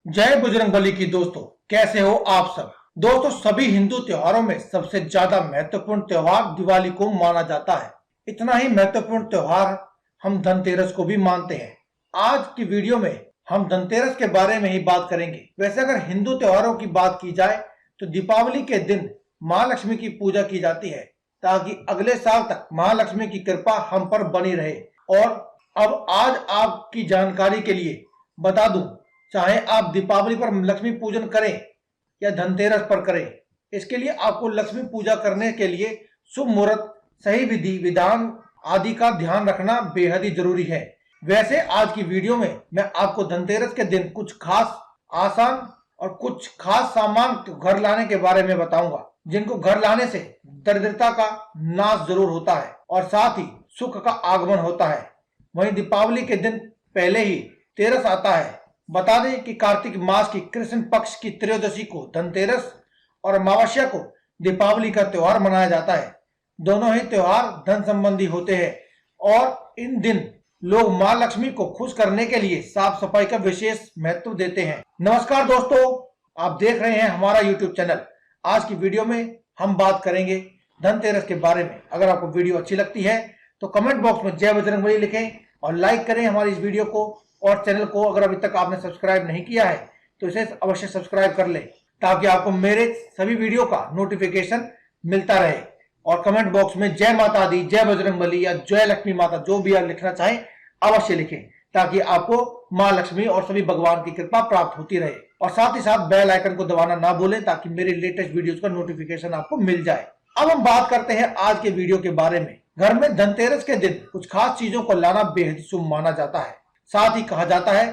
जय बजरंगबली की दोस्तों, कैसे हो आप सब। दोस्तों, सभी हिंदू त्योहारों में सबसे ज्यादा महत्वपूर्ण त्योहार दिवाली को माना जाता है। इतना ही महत्वपूर्ण त्योहार हम धनतेरस को भी मानते हैं। आज की वीडियो में हम धनतेरस के बारे में ही बात करेंगे। वैसे अगर हिंदू त्योहारों की बात की जाए तो दीपावली के दिन महालक्ष्मी की पूजा की जाती है ताकि अगले साल तक महालक्ष्मी की कृपा हम पर बनी रहे। और अब आज आपकी जानकारी के लिए बता दूं, चाहे आप दीपावली पर लक्ष्मी पूजन करें या धनतेरस पर करें, इसके लिए आपको लक्ष्मी पूजा करने के लिए शुभ मुहूर्त, सही विधि विधान आदि का ध्यान रखना बेहद ही जरूरी है। वैसे आज की वीडियो में मैं आपको धनतेरस के दिन कुछ खास आसान और कुछ खास सामान घर लाने के बारे में बताऊंगा, जिनको घर लाने से दरिद्रता का नाश जरूर होता है और साथ ही सुख का आगमन होता है। वहीं दीपावली के दिन पहले ही तेरस आता है। बता दें कि कार्तिक मास की कृष्ण पक्ष की त्रयोदशी को धनतेरस और अमावस्या को दीपावली का त्योहार मनाया जाता है। दोनों ही त्योहार धन संबंधी होते हैं और इन दिन लोग मां लक्ष्मी को खुश करने के लिए साफ सफाई का विशेष महत्व देते हैं। नमस्कार दोस्तों, आप देख रहे हैं हमारा यूट्यूब चैनल। आज की वीडियो में हम बात करेंगे धनतेरस के बारे में। अगर आपको वीडियो अच्छी लगती है तो कमेंट बॉक्स में जय बजरंगबली लिखें और लाइक करें हमारी इस वीडियो को। और चैनल को अगर अभी तक आपने सब्सक्राइब नहीं किया है तो इसे अवश्य सब्सक्राइब कर लें ताकि आपको मेरे सभी वीडियो का नोटिफिकेशन मिलता रहे। और कमेंट बॉक्स में जय माता दी, जय बजरंगबली या जय लक्ष्मी माता, जो भी आप लिखना चाहें अवश्य लिखें ताकि आपको मां लक्ष्मी और सभी भगवान की कृपा प्राप्त होती रहे। और साथ ही साथ बेल आइकन को दबाना ना भूलें ताकि मेरे लेटेस्ट वीडियोस का नोटिफिकेशन आपको मिल जाए। अब हम बात करते हैं आज के वीडियो के बारे में। घर में धनतेरस के दिन कुछ खास चीजों को लाना बेहद शुभ माना जाता है। साथ ही कहा जाता है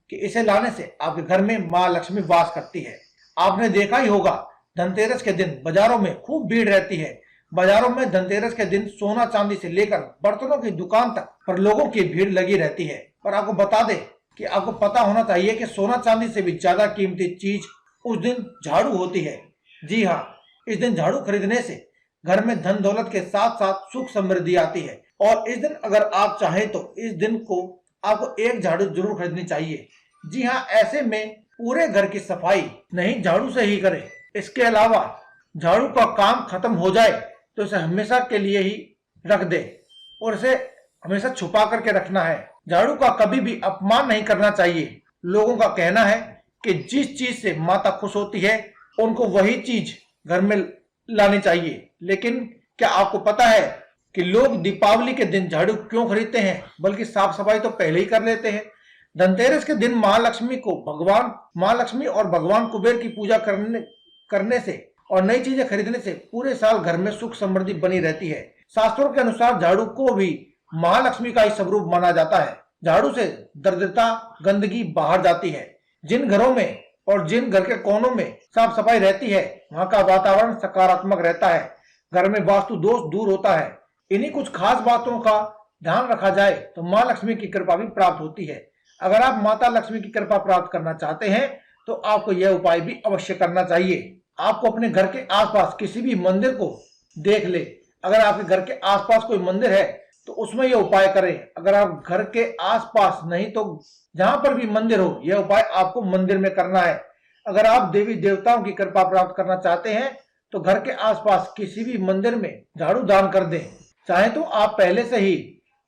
कि इसे लाने से आपके घर में मां लक्ष्मी वास करती है। आपने देखा ही होगा, धनतेरस के दिन बाजारों में खूब भीड़ रहती है। बाजारों में धनतेरस के दिन सोना चांदी से लेकर बर्तनों की दुकान तक पर लोगों की भीड़ लगी रहती है। पर आपको बता दें कि आपको पता होना चाहिए कि सोना चांदी से भी ज्यादा कीमती चीज उस दिन झाड़ू होती है। जी हाँ, इस दिन झाड़ू खरीदने से घर में धन दौलत के साथ साथ सुख समृद्धि आती है। और इस दिन अगर आप चाहें तो इस दिन को आपको एक झाड़ू जरूर खरीदनी चाहिए। जी हाँ, ऐसे में पूरे घर की सफाई नहीं झाड़ू से ही करें। इसके अलावा झाड़ू का काम खत्म हो जाए तो इसे हमेशा के लिए ही रख दे और इसे हमेशा छुपा करके रखना है। झाड़ू का कभी भी अपमान नहीं करना चाहिए। लोगों का कहना है कि जिस चीज से माता खुश होती है उनको वही चीज घर में लानी चाहिए। लेकिन क्या आपको पता है कि लोग दीपावली के दिन झाड़ू क्यों खरीदते हैं, बल्कि साफ सफाई तो पहले ही कर लेते हैं। धनतेरस के दिन मां लक्ष्मी और भगवान कुबेर की पूजा करने से और नई चीजें खरीदने से पूरे साल घर में सुख समृद्धि बनी रहती है। शास्त्रों के अनुसार झाड़ू को भी महालक्ष्मी का ही स्वरूप माना जाता है। झाड़ू से दरिद्रता, गंदगी बाहर जाती है। जिन घरों में और जिन घर के कोनों में साफ सफाई रहती है वहां का वातावरण सकारात्मक रहता है। घर में वास्तु दोष दूर होता है। इन्हीं कुछ खास बातों का ध्यान रखा जाए तो मां लक्ष्मी की कृपा भी प्राप्त होती है। अगर आप माता लक्ष्मी की कृपा प्राप्त करना चाहते हैं तो आपको यह उपाय भी अवश्य करना चाहिए। आपको अपने घर के आसपास किसी भी मंदिर को देख ले। अगर आपके घर के आसपास कोई मंदिर है तो उसमें यह उपाय करें। अगर आप घर के आसपास नहीं तो जहां पर भी मंदिर हो, यह उपाय आपको मंदिर में करना है। अगर आप देवी देवताओं की कृपा प्राप्त करना चाहते हैं तो घर के आसपास किसी भी मंदिर में झाड़ू दान कर दें। चाहे तो आप पहले से ही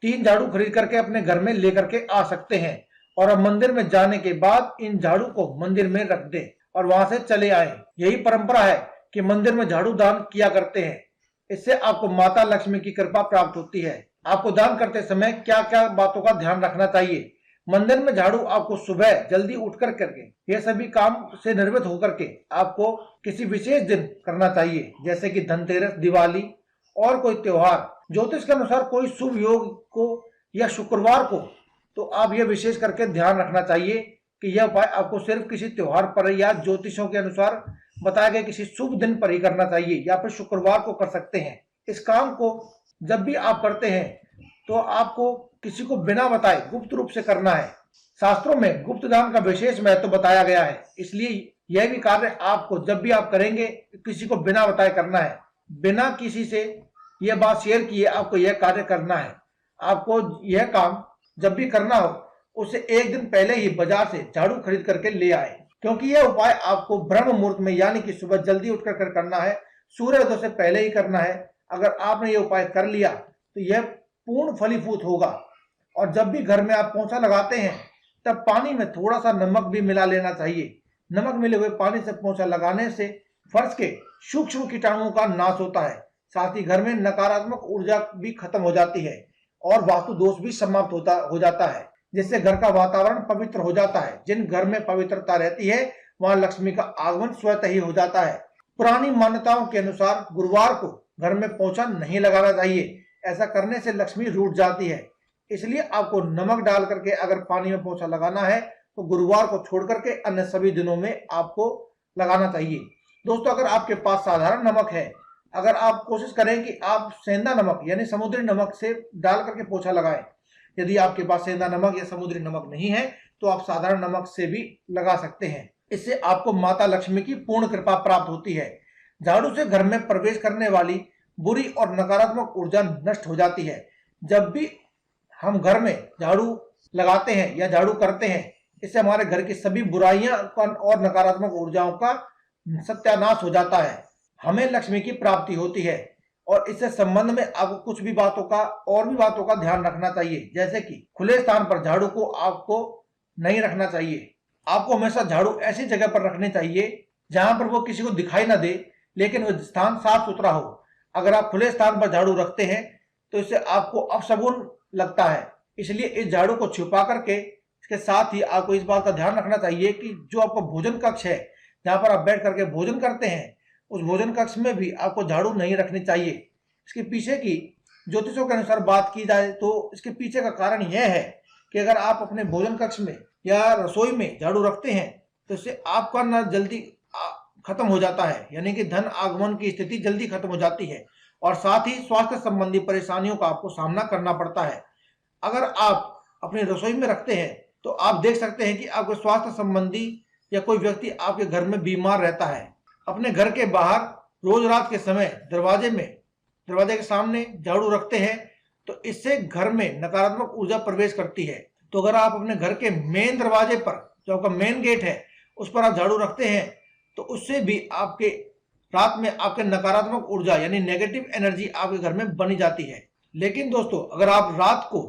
3 झाड़ू खरीद करके अपने घर में लेकर के आ सकते हैं और अब मंदिर में जाने के बाद इन झाड़ू को मंदिर में रख दें और वहां से चले आए। यही परंपरा है कि मंदिर में झाड़ू दान किया करते हैं। इससे आपको माता लक्ष्मी की कृपा प्राप्त होती है। आपको दान करते समय क्या क्या बातों का ध्यान रखना चाहिए। मंदिर में झाड़ू आपको सुबह जल्दी उठ करके यह सभी काम से निर्वृत्त होकर के आपको किसी विशेष दिन करना चाहिए, जैसे कि धनतेरस, दिवाली और कोई त्योहार। ज्योतिष के अनुसार कोई शुभ योग को या शुक्रवार को तो आप यह विशेष करके ध्यान रखना चाहिए कि यह उपाय आपको सिर्फ किसी त्योहार पर या ज्योतिषों के अनुसार बताए गए किसी शुभ दिन पर ही करना चाहिए या फिर शुक्रवार को कर सकते हैं। इस काम को जब भी आप करते हैं तो आपको किसी को बिना बताए गुप्त रूप से करना है। शास्त्रों में गुप्त दान का विशेष महत्व बताया गया है, इसलिए यह भी कार्य आपको जब भी आप करेंगे किसी को बिना बताए करना है। बिना किसी से यह बात शेयर किए आपको यह कार्य करना है। आपको यह काम जब भी करना हो उससे एक दिन पहले ही बाजार से झाड़ू खरीद करके ले आए। क्योंकि यह उपाय आपको ब्रह्म मुहूर्त में यानी कि सुबह जल्दी उठकर करना है, सूर्योदय से पहले ही करना है। अगर आपने ये उपाय कर लिया तो यह पूर्ण फलीभूत होगा। और जब भी घर में आप पोंछा लगाते हैं तब पानी में थोड़ा सा नमक भी मिला लेना चाहिए। नमक मिले हुए पानी से पोंछा लगाने से फर्श के सूक्ष्म कीटाणुओं का नाश होता है, साथ ही घर में नकारात्मक ऊर्जा भी खत्म हो जाती है और वास्तु दोष भी समाप्त हो जाता है, जिससे घर का वातावरण पवित्र हो जाता है। जिन घर में पवित्रता रहती है वहां लक्ष्मी का आगमन स्वतः ही हो जाता है। पुरानी मान्यताओं के अनुसार गुरुवार को घर में पोंछा नहीं लगाना चाहिए, ऐसा करने से लक्ष्मी रूठ जाती है। इसलिए आपको नमक डाल करके अगर पानी में पोंछा लगाना है तो गुरुवार को छोड़ करके अन्य सभी दिनों में आपको लगाना चाहिए। दोस्तों, अगर आपके पास साधारण नमक है, अगर आप कोशिश करें कि आप सेंधा नमक यानी समुद्री नमक से डाल करके पोंछा लगाएं। यदि आपके पास सेंधा नमक या समुद्री नमक नहीं है तो आप साधारण नमक से भी लगा सकते हैं। इससे आपको माता लक्ष्मी की पूर्ण कृपा प्राप्त होती है। झाड़ू से घर में प्रवेश करने वाली बुरी और नकारात्मक ऊर्जा नष्ट हो जाती है। जब भी हम घर में झाड़ू लगाते हैं या झाड़ू करते हैं, इससे हमारे घर की सभी बुराइयां और नकारात्मक ऊर्जाओं का सत्यानाश हो जाता है। हमें लक्ष्मी की प्राप्ति होती है। और इससे संबंध में आपको कुछ भी बातों का ध्यान रखना चाहिए, जैसे कि खुले स्थान पर झाड़ू को आपको नहीं रखना चाहिए। आपको हमेशा झाड़ू ऐसी जगह पर रखनी चाहिए जहां पर वो किसी को दिखाई ना दे, लेकिन वो स्थान साफ सुथरा हो। अगर आप खुले स्थान पर झाड़ू रखते हैं तो इससे आपको अपशगुन लगता है। इसलिए इस झाड़ू को छुपा करके, इसके साथ ही आपको इस बात का ध्यान रखना चाहिए कि जो आपका भोजन कक्ष है, जहां पर आप बैठ करके भोजन करते हैं, उस भोजन कक्ष में भी आपको झाड़ू नहीं रखनी चाहिए। इसके पीछे की ज्योतिषों के अनुसार बात की जाए तो इसके पीछे का कारण यह है कि अगर आप अपने भोजन कक्ष में या रसोई में झाड़ू रखते हैं तो इससे आपका न जल्दी खत्म हो जाता है, यानी कि धन आगमन की स्थिति जल्दी खत्म हो जाती है और साथ ही स्वास्थ्य संबंधी परेशानियों का आपको सामना करना पड़ता है। अगर आप अपनी रसोई में रखते हैं तो आप देख सकते हैं कि आपके स्वास्थ्य संबंधी या कोई व्यक्ति आपके घर में बीमार रहता है। अपने घर के बाहर रोज रात के समय दरवाजे के सामने झाड़ू रखते हैं तो इससे घर में नकारात्मक ऊर्जा प्रवेश करती है। तो अगर आप अपने घर के मेन दरवाजे पर, जो आपका मेन गेट है, उस पर आप झाड़ू रखते हैं तो उससे भी आपके रात में आपके नकारात्मक ऊर्जा यानी नेगेटिव एनर्जी आपके घर में बनी जाती है। लेकिन दोस्तों, अगर आप रात को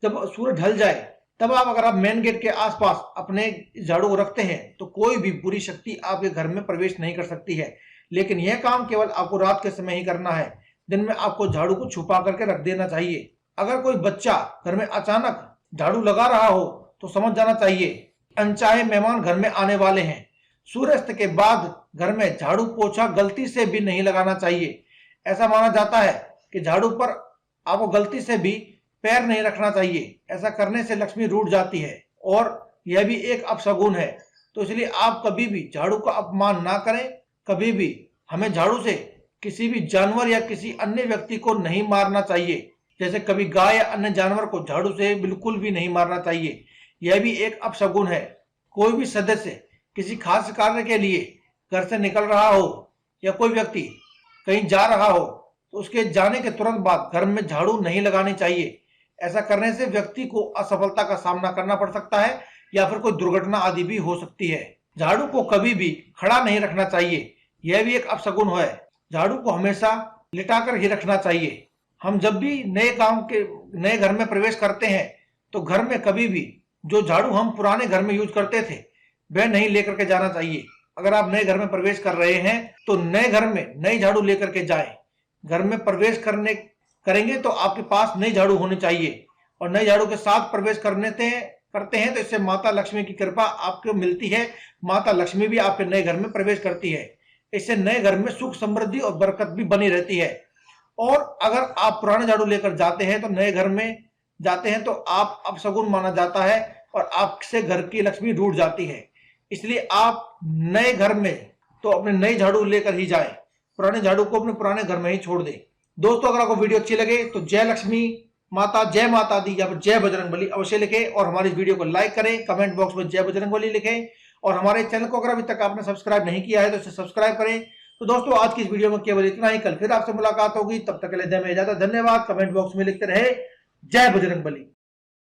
जब सूरज ढल जाए तब अगर आप मेन गेट के आसपास अपने झाड़ू को रखते हैं तो कोई भी बुरी शक्ति आपके घर में प्रवेश नहीं कर सकती है। लेकिन यह काम केवल आपको रात के समय ही करना है। दिन में आपको झाड़ू को छुपा करके रख देना चाहिए। अगर कोई बच्चा घर में अचानक झाड़ू लगा रहा हो तो समझ जाना चाहिए अनचाहे मेहमान घर में आने वाले हैं। सूर्यास्त के बाद घर में झाड़ू पोछा गलती से भी नहीं लगाना चाहिए। ऐसा माना जाता है कि झाड़ू पर आपको गलती से भी पैर नहीं रखना चाहिए। ऐसा करने से लक्ष्मी रूठ जाती है और यह भी एक अपशगुन है। तो इसलिए आप कभी भी झाड़ू का अपमान ना करें। कभी भी हमें झाड़ू से किसी भी जानवर या किसी अन्य व्यक्ति को नहीं मारना चाहिए। जैसे कभी गाय या अन्य जानवर को झाड़ू से बिल्कुल भी नहीं मारना चाहिए। यह भी एक अपशगुन है। कोई भी सदस्य किसी खास कार्य के लिए घर से निकल रहा हो या कोई व्यक्ति कहीं जा रहा हो तो उसके जाने के तुरंत बाद घर में झाड़ू नहीं लगानी चाहिए। ऐसा करने से व्यक्ति को असफलता का सामना करना पड़ सकता है या फिर कोई दुर्घटना आदि भी हो सकती है। झाड़ू को कभी भी खड़ा नहीं रखना चाहिए, यह भी एक अपशगुन है। झाड़ू को हमेशा लिटाकर ही रखना चाहिए। हम जब भी नए घर में प्रवेश करते हैं तो घर में कभी भी जो झाड़ू हम पुराने घर में यूज करते थे वह नहीं लेकर के जाना चाहिए। अगर आप नए घर में प्रवेश कर रहे हैं तो नए घर में नई झाड़ू लेकर के जाएं। घर में प्रवेश करेंगे तो आपके पास नई झाड़ू होनी चाहिए और नई झाड़ू के साथ प्रवेश करते हैं तो इससे माता लक्ष्मी की कृपा आपको मिलती है। माता लक्ष्मी भी आपके नए घर में प्रवेश करती है। इससे नए घर में सुख समृद्धि और बरकत भी बनी रहती है। और अगर आप पुराने झाड़ू लेकर जाते हैं तो नए घर में जाते हैं तो आप अपशगुन माना जाता है और आपसे घर की लक्ष्मी रूठ जाती है। इसलिए आप नए घर में तो अपने नई झाड़ू लेकर ही जाएं, पुराने झाड़ू को अपने पुराने घर में ही छोड़ दें। दोस्तों, अगर आपको वीडियो अच्छी लगे तो जय लक्ष्मी माता, जय माता दी या फिर जय बजरंगबली अवश्य लिखें और हमारी वीडियो को लाइक करें। कमेंट बॉक्स में जय बजरंगबली लिखें और हमारे चैनल को अगर अभी तक आपने सब्सक्राइब नहीं किया है तो इसे सब्सक्राइब करें। तो दोस्तों, आज की इस वीडियो में केवल इतना ही। कल फिर आपसे मुलाकात होगी, तब तक के लिए दे में इजाजत। धन्यवाद। कमेंट बॉक्स में लिखते रहे जय बजरंगबली।